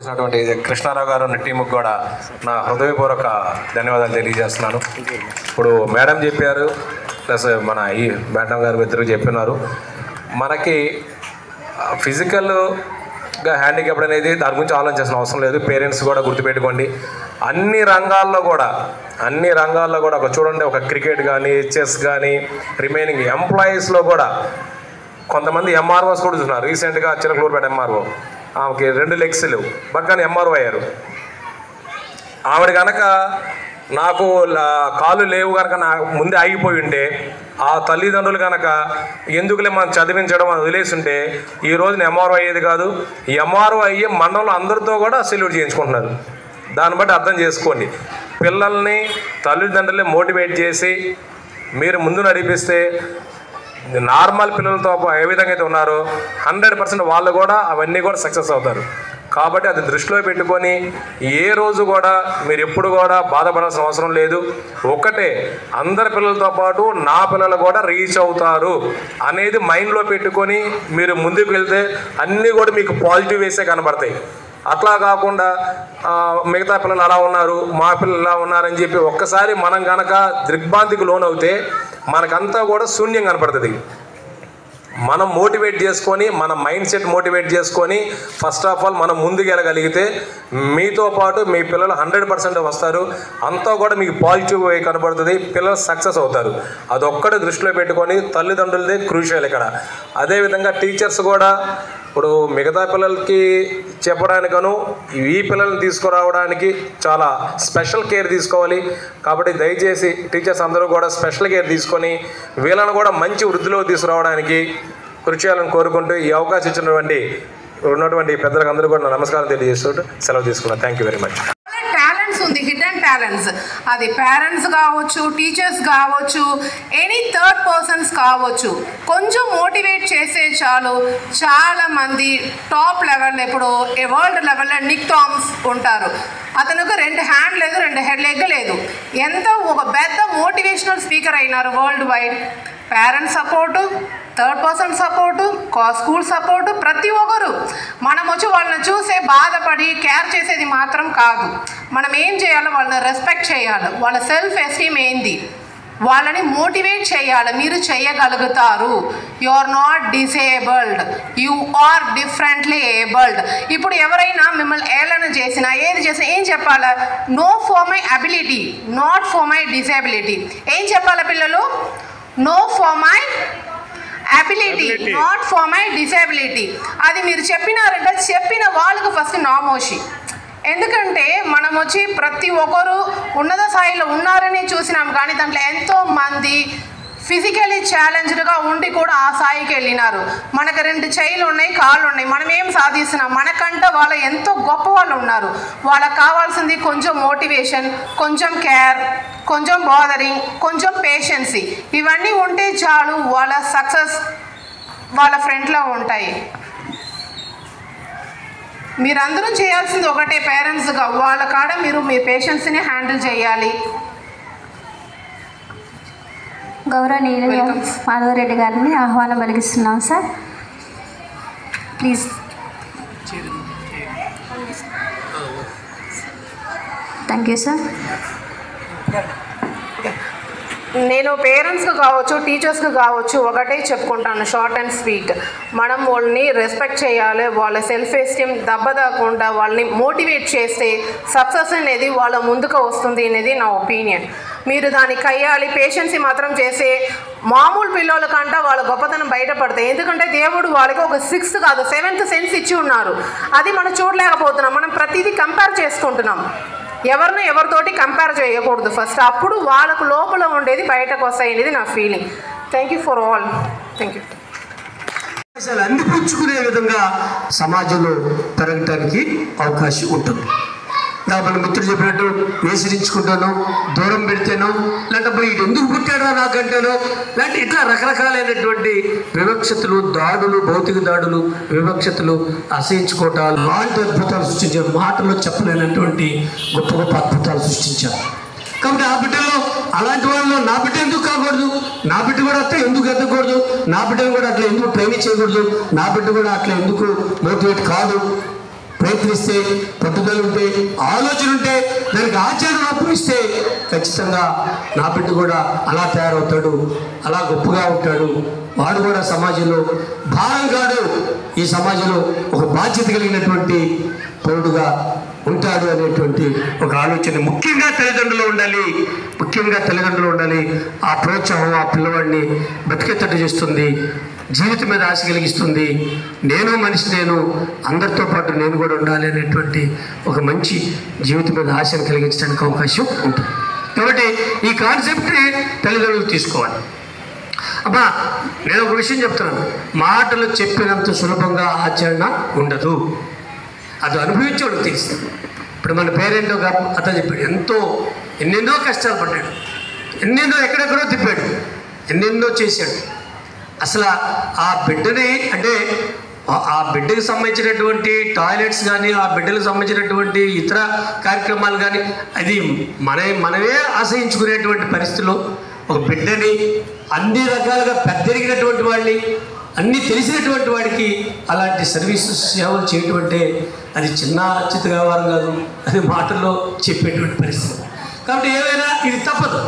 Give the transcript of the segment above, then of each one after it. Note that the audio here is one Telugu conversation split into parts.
కృష్ణారావు గారు టీముకు కూడా నా హృదయపూర్వక ధన్యవాదాలు తెలియజేస్తున్నాను. ఇప్పుడు మేడం చెప్పారు, ప్లస్ మన ఈ మేడం గారు ఇద్దరు చెప్పినారు. మనకి ఫిజికల్గా హ్యాండిక్యాప్డ్ అనేది దాని గురించి ఆలోచించాల్సిన అవసరం లేదు. పేరెంట్స్ కూడా గుర్తుపెట్టుకోండి. అన్ని రంగాల్లో కూడా ఒక చూడండి, ఒక క్రికెట్ కానీ, చెస్ కానీ, రిమైనింగ్ ఎంప్లాయీస్లో కూడా కొంతమంది ఎంఆర్ఓస్ కూడా చూస్తున్నారు. రీసెంట్గా చిలకలూరుపేట ఎంఆర్ఓ, ఆమెకి 2 లెగ్స్ లేవు, బట్ కానీ ఎంఆర్ఓ అయ్యారు. ఆవిడ కనుక నాకు కాళ్ళు లేవు కనుక నాకు ముందే ఆగిపోయి ఉంటే, ఆ తల్లిదండ్రులు కనుక ఎందుకులే మనం చదివించడం అని వదిలేసి ఉంటే ఈ రోజున ఎంఆర్ఓ అయ్యేది కాదు. ఈ ఎంఆర్ఓ అయ్యే మండలంలో అందరితో కూడా సెల్యూట్ చేయించుకుంటున్నారు. దాన్ని బట్టి అర్థం చేసుకోండి. పిల్లల్ని తల్లిదండ్రులే మోటివేట్ చేసి మీరు ముందు నడిపిస్తే నార్మల్ పిల్లలతో ఏ విధంగా అయితే ఉన్నారో 100% వాళ్ళు కూడా అవన్నీ కూడా సక్సెస్ అవుతారు. కాబట్టి అది దృష్టిలో పెట్టుకొని ఏ రోజు కూడా మీరు ఎప్పుడు కూడా బాధపడాల్సిన అవసరం లేదు. ఒకటే, అందరి పిల్లలతో పాటు నా పిల్లలు కూడా రీచ్ అవుతారు అనేది మైండ్లో పెట్టుకొని మీరు ముందుకు వెళ్తే అన్నీ కూడా మీకు పాజిటివ్ వేసే కనబడతాయి. అట్లా కాకుండా మిగతా పిల్లలు అలా ఉన్నారు, మా పిల్లలు ఇలా ఉన్నారని చెప్పి ఒక్కసారి మనం కనుక దిగ్భ్రాంతికి లోనవుతే మనకంతా కూడా శూన్యం కనపడుతుంది. మనం మోటివేట్ చేసుకొని, మన మైండ్ సెట్ మోటివేట్ చేసుకొని ఫస్ట్ ఆఫ్ ఆల్ మనం ముందుకు వెళ్ళగలిగితే మీతో పాటు మీ పిల్లలు 100% వస్తారు. అంతా కూడా మీకు పాజిటివ్ వే కనబడుతుంది. పిల్లలు సక్సెస్ అవుతారు. అదొక్కటి దృష్టిలో పెట్టుకొని తల్లిదండ్రులదే క్రూషియల్ ఇక్కడ. అదేవిధంగా టీచర్స్ కూడా ఇప్పుడు మిగతా పిల్లలకి చెప్పడానికను ఈ పిల్లల్ని తీసుకురావడానికి చాలా స్పెషల్ కేర్ తీసుకోవాలి. కాబట్టి దయచేసి టీచర్స్ అందరూ కూడా స్పెషల్ కేర్ తీసుకొని వీళ్ళను కూడా మంచి వృద్ధిలో తీసుకురావడానికి కృషి చేయాలని కోరుకుంటూ ఈ అవకాశం ఉన్నటువంటి పెద్దలకు అందరూ కూడా నమస్కారం తెలియజేస్తూ సెలవు తీసుకున్నాను. Thank you very much. ఉంది హిడెన్ టాలెంట్స్, అది పేరెంట్స్ కావచ్చు, టీచర్స్ కావచ్చు, ఎనీ థర్డ్ పర్సన్స్ కావచ్చు, కొంచెం మోటివేట్ చేసే చాలు చాలా మంది టాప్ లెవెల్, ఇప్పుడు వరల్డ్ లెవెల్లో నిక్ టామ్స్ ఉంటారు. అతనికి 2 హ్యాండ్ లేదు, 2 లెగ్ లేదు, ఎంత ఒక పెద్ద మోటివేషనల్ స్పీకర్ అయినారు world wide. Parents support, third person support, school support, ప్రతి ఒక్కరు మనం వచ్చి వాళ్ళని చూసే బాధపడి కేర్ చేసేది మాత్రం కాదు. మనం ఏం చేయాలో వాళ్ళని రెస్పెక్ట్ చేయాలి. వాళ్ళ సెల్ఫ్ ఎస్టీమ్ ఏంది వాళ్ళని మోటివేట్ చేయాలి. మీరు చేయగలుగుతారు. You are not disabled, you are differently abled. ఇప్పుడు ఎవరైనా మిమ్మల్ని ఏలన చేసినా ఏది చేసినా ఏం చెప్పాలా? Know for my ability, not for my disability. ఏం చెప్పాలా పిల్లలు? Know for my ability, not for my disability. అది మీరు చెప్పినారంటే చెప్పిన వాళ్ళకు ఫస్ట్ నామోషి. ఎందుకంటే మనం వచ్చి ప్రతి ఒక్కరు ఉన్నత స్థాయిలో ఉన్నారని చూసినాం, కానీ దాంట్లో ఎంతోమంది ఫిజికలీ ఛాలెంజ్డ్గా ఉండి కూడా ఆ స్థాయికి వెళ్ళినారు. మనకు 2 చేయిలు ఉన్నాయి, కాళ్ళు ఉన్నాయి, మనం ఏం సాధిస్తున్నాం? మనకంటే వాళ్ళు ఎంతో గొప్ప వాళ్ళు ఉన్నారు. వాళ్ళకి కావాల్సింది కొంచెం మోటివేషన్, కొంచెం కేర్, కొంచెం బాదరింగ్, కొంచెం పేషెన్సీ. ఇవన్నీ ఉంటే చాలు, వాళ్ళ సక్సెస్ వాళ్ళ ఫ్రంట్లో ఉంటాయి. మీరందరూ చేయాల్సింది ఒకటే, పేరెంట్స్గా వాళ్ళ కాడ మీరు మీ పేషెన్స్ని హ్యాండిల్ చేయాలి. గౌరవనీయులు మాధవరెడ్డి గారిని ఆహ్వానం పలికిస్తున్నాం sir. Please. Thank you sir. నేను పేరెంట్స్కి కావచ్చు, టీచర్స్కి కావచ్చు ఒకటే చెప్పుకుంటాను, షార్ట్ అండ్ స్వీట్. మనం వాళ్ళని రెస్పెక్ట్ చేయాలి. వాళ్ళ సెల్ఫ్ ఎస్టీమ్ దెబ్బతకుండా వాళ్ళని మోటివేట్ చేస్తే సక్సెస్ అనేది వాళ్ళ ముందుకు వస్తుంది అనేది నా ఒపీనియన్. మీరు దాన్ని కయ్యాలి. పేషెన్సీ మాత్రం చేసే మామూలు పిల్లల కంటే వాళ్ళ గొప్పతనం బయటపడతాయి. ఎందుకంటే దేవుడు వాళ్ళకి ఒక 6th కాదు 7th సెన్స్ ఇచ్చి ఉన్నారు. అది మనం చూడలేకపోతున్నాం. మనం ప్రతిదీ కంపేర్ చేసుకుంటున్నాం. ఎవరితోటి కంపేర్ చేయకూడదు ఫస్ట్. అప్పుడు వాళ్ళకు లోపల ఉండేది బయటకు వస్తాయి అనేది నా feeling. Thank you for all. Thank you. అందిపుచ్చుకునే విధంగా సమాజంలో పెరగటానికి అవకాశం ఉంటుంది. మన మిత్రులు చెప్పినట్టు వేసరించుకుంటాను, దూరం పెడితేనో, లేకపోతే ఇది ఎందుకు పుట్టాడో నాకంటేనో, లేదంటే ఇట్లా రకరకాలైనటువంటి వివక్షతలు, దాడులు, భౌతిక దాడులు, వివక్షతలు, అసహించుకోవటాలు, లాంటి అద్భుతాలు సృష్టించారు. మాటల్లో చెప్పలేనటువంటి గొప్ప గొప్ప అద్భుతాలు సృష్టించారు. కాబట్టి ఆ బిడ్డలో అలాంటి వాళ్ళలో నా బిడ్డ ఎందుకు కాకూడదు, నా బిడ్డ కూడా అట్లా ఎందుకు ఎద్దకూడదు, నా బిడ్డను కూడా అట్లా ఎందుకు ట్రైనింగ్ చేయకూడదు, నా బిడ్డ కూడా అట్లా ఎందుకు మోటివేట్ కాదు, ప్రయత్నిస్తే, పట్టుదల ఉంటే, ఆలోచన ఉంటే, దానికి ఆచరణ రూపమిస్తే ఖచ్చితంగా నా బిడ్డ కూడా అలా తయారవుతాడు, అలా గొప్పగా ఉంటాడు. వాడు కూడా సమాజంలో భారం కాడు, ఈ సమాజంలో ఒక బాధ్యత కలిగినటువంటి పౌరుడుగా ఉంటాడు అనేటువంటి ఒక ఆలోచన ముఖ్యంగా తల్లిదండ్రులు ఉండాలి. ఆ ప్రోత్సాహం ఆ పిల్లవాడిని బతికేటట్టు చేస్తుంది, జీవితం మీద ఆశ కలిగిస్తుంది. నేను అందరితో పాటు నేను కూడా ఉండాలి అనేటువంటి ఒక మంచి జీవితం మీద ఆశను కలిగించడానికి అవకాశం ఉంటుంది. కాబట్టి ఈ కాన్సెప్ట్ని తల్లిదండ్రులు తీసుకోవాలి. అబ్బా, నేను ఒక విషయం చెప్తున్నాను, మాటలు చెప్పినంత సులభంగా ఆచరణ ఉండదు, అది అనుభవించేవాడు తెలుస్తుంది. ఇప్పుడు మన పేరెంట్ ఒక అతను చెప్పాడు, ఎన్నెన్నో కష్టాలు పడ్డాడు, ఎక్కడెక్కడో తిప్పాడు, ఎన్నెన్నో చేశాడు. అసలు ఆ బిడ్డని అంటే ఆ బిడ్డకు సంబంధించినటువంటి టాయిలెట్స్ కానీ, ఆ బిడ్డలకు సంబంధించినటువంటి ఇతర కార్యక్రమాలు కానీ, అది మనమే ఆశ్రయించుకునేటువంటి పరిస్థితుల్లో ఒక బిడ్డని అన్ని రకాలుగా పెద్దరిగినటువంటి వాడిని, అన్నీ తెలిసినటువంటి వాడికి అలాంటి సేవలు చేయటం అంటే అది చిత్త వ్యవహారం కాదు, అది మాటల్లో చెప్పేటువంటి పరిస్థితి. కాబట్టి ఏమైనా ఇది తప్పదు.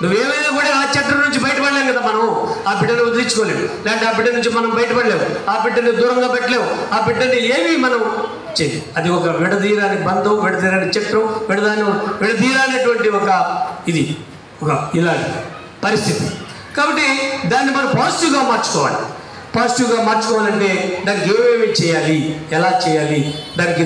నువ్వేమైనా కూడా ఆ చట్టం నుంచి బయటపడలేము కదా, మనం ఆ బిడ్డను వదిలించుకోలేము, లేదంటే ఆ బిడ్డ నుంచి మనం బయటపడలేము, ఆ బిడ్డని దూరంగా పెట్టలేము, ఆ బిడ్డని ఏమీ మనం చేయలేము. అది ఒక విడదీరాని బంధం, విడదీరాని చట్టం, విడదీరానటువంటి ఒక ఇలాంటి పరిస్థితి. కాబట్టి దాన్ని మనం పాజిటివ్గా మార్చుకోవాలంటే దానికి ఏమేమి చేయాలి, ఎలా చేయాలి, దానికి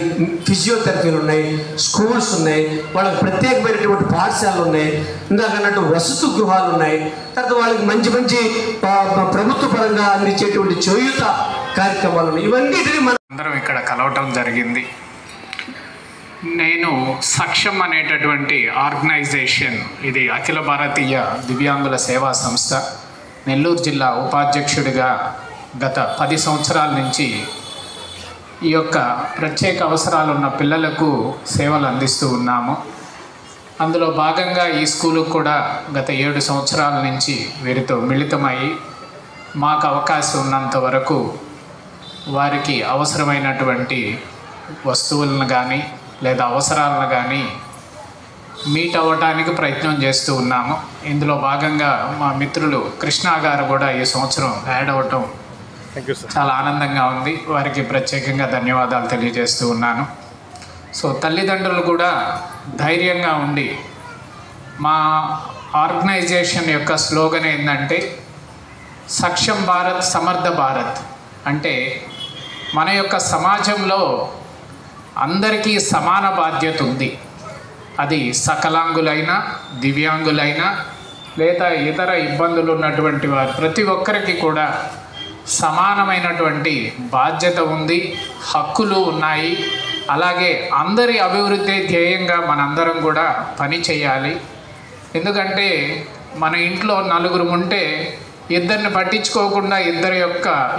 ఫిజియోథెరపీలు ఉన్నాయి, స్కూల్స్ ఉన్నాయి, వాళ్ళకి ప్రత్యేకమైనటువంటి పాఠశాలలు ఉన్నాయి, ఇందాక అన్నట్టు వసతి గృహాలు ఉన్నాయి, తర్వాత వాళ్ళకి మంచి ప్రభుత్వ పరంగా అందించేటువంటి చేయూత కార్యక్రమాలు ఉన్నాయి. ఇవన్నిటిని మనం అందరం ఇక్కడ కలవటం జరిగింది. నేను సక్షం అనేటటువంటి ఆర్గనైజేషన్, ఇది అఖిల భారతీయ దివ్యాంగుల సేవా సంస్థ, నెల్లూరు జిల్లా ఉపాధ్యక్షుడిగా గత 10 సంవత్సరాల నుంచి ఈ యొక్క ప్రత్యేక అవసరాలు ఉన్న పిల్లలకు సేవలు అందిస్తూ ఉన్నాము. అందులో భాగంగా ఈ స్కూలుకు కూడా గత 7 సంవత్సరాల నుంచి వీరితో మిళితమయ్యి మాకు అవకాశం ఉన్నంత వరకు వారికి అవసరమైనటువంటి వస్తువులను కానీ లేదా అవసరాలను కానీ మీట్ అవ్వటానికి ప్రయత్నం చేస్తూ ఉన్నాము. ఇందులో భాగంగా మా మిత్రులు కృష్ణ గారు కూడా ఈ సంవత్సరం యాడ్ అవ్వటం చాలా ఆనందంగా ఉంది. వారికి ప్రత్యేకంగా ధన్యవాదాలు తెలియజేస్తూ ఉన్నాను. సో తల్లిదండ్రులు కూడా ధైర్యంగా ఉండి, మా ఆర్గనైజేషన్ యొక్క స్లోగన్ ఏంటంటే సక్షం భారత్ సమర్థ భారత్. అంటే మన యొక్క సమాజంలో అందరికీ సమాన బాధ్యత ఉంది. అది సకలాంగులైనా, దివ్యాంగులైనా, లేదా ఇతర ఇబ్బందులు ఉన్నటువంటి వారు ప్రతి ఒక్కరికి కూడా సమానమైనటువంటి బాధ్యత ఉంది, హక్కులు ఉన్నాయి. అలాగే అందరి అభివృద్ధి ధ్యేయంగా మనందరం కూడా పని చేయాలి. ఎందుకంటే మన ఇంట్లో 4 ఉంటే ఇద్దరిని పట్టించుకోకుండా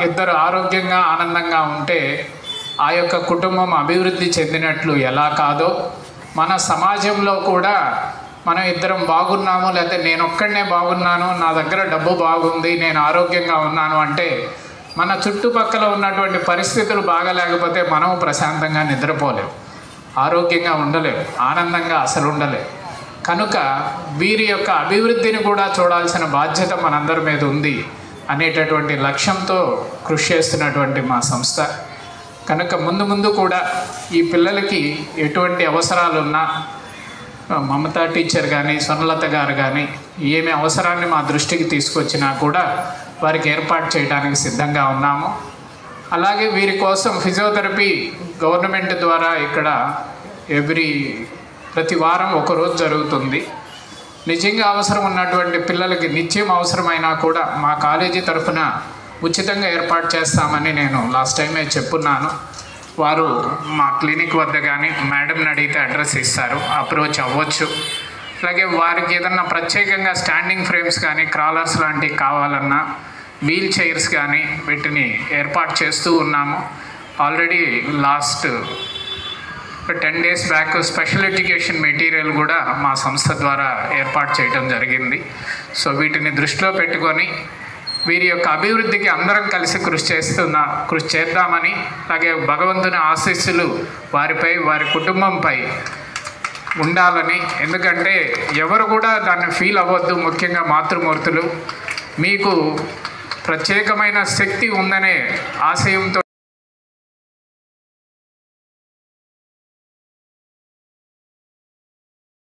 ఇద్దరు ఆరోగ్యంగా ఆనందంగా ఉంటే ఆ యొక్క కుటుంబం అభివృద్ధి చెందినట్లు ఎలా కాదో, మన సమాజంలో కూడా మనం ఇద్దరం బాగున్నాము, లేకపోతే నేను ఒక్కడనే బాగున్నాను, నా దగ్గర డబ్బు బాగుంది, నేను ఆరోగ్యంగా ఉన్నాను అంటే మన చుట్టుపక్కల ఉన్నటువంటి పరిస్థితులు బాగాలేకపోతే మనం ప్రశాంతంగా నిద్రపోలేము, ఆరోగ్యంగా ఉండలేము, ఆనందంగా అసలు ఉండలేము. కనుక వీరి యొక్క అభివృద్ధిని కూడా చూడాల్సిన బాధ్యత మనందరి మీద ఉంది అనేటటువంటి లక్ష్యంతో కృషి చేస్తున్నటువంటి మా సంస్థ. కనుక ముందు కూడా ఈ పిల్లలకి ఎటువంటి అవసరాలున్నా మమతా టీచర్ కానీ, స్వర్ణలత గారు కానీ ఏమి అవసరాన్ని మా దృష్టికి తీసుకొచ్చినా కూడా వారికి ఏర్పాటు చేయడానికి సిద్ధంగా ఉన్నాము. అలాగే వీరి కోసం ఫిజియోథెరపీ గవర్నమెంట్ ద్వారా ఇక్కడ ప్రతి వారం ఒకరోజు జరుగుతుంది. నిజంగా అవసరం ఉన్నటువంటి పిల్లలకి నిత్యం అవసరమైనా కూడా మా కాలేజీ తరఫున ఉచితంగా ఏర్పాటు చేస్తామని నేను లాస్ట్ టైమే చెప్పున్నాను. వారు మా క్లినిక్ వద్ద కానీ మేడంని అడిగితే అడ్రస్ ఇస్తారు, అప్రోచ్ అవ్వచ్చు. అలాగే వారికి ఏదన్నా ప్రత్యేకంగా స్టాండింగ్ ఫ్రేమ్స్ కానీ, క్రాలర్స్ లాంటివి కావాలన్నా, వీల్ చైర్స్ కానీ వీటిని ఏర్పాటు చేస్తూ ఉన్నాము. Already last 10 days back special education material కూడా మా సంస్థ ద్వారా ఏర్పాటు చేయడం జరిగింది. సో వీటిని దృష్టిలో పెట్టుకొని వీరి యొక్క అభివృద్ధికి అందరం కలిసి కృషి చేద్దామని, అలాగే భగవంతుని ఆశీస్సులు వారిపై, వారి కుటుంబంపై ఉండాలని. ఎందుకంటే ఎవరు కూడా దాన్ని ఫీల్ అవ్వద్దు, ముఖ్యంగా మాతృమూర్తులు. మీకు ప్రత్యేకమైన శక్తి ఉందనే ఆశయంతో